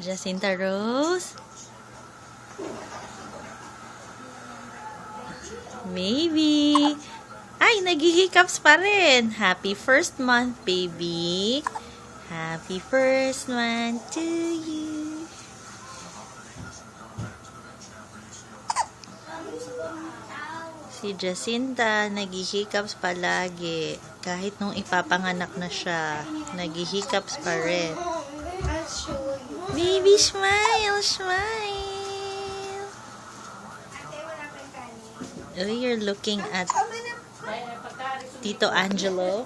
Jacinta Rose. Maybe. Ay, nag-hiccups pa rin. Happy first month, baby. Happy first month to you. Si Jacinta, nag-hiccups palagi. Kahit nung ipapanganak na siya, nag-hiccups pa rin. Baby, smile, smile. Oh, you're looking at Tito Angelo.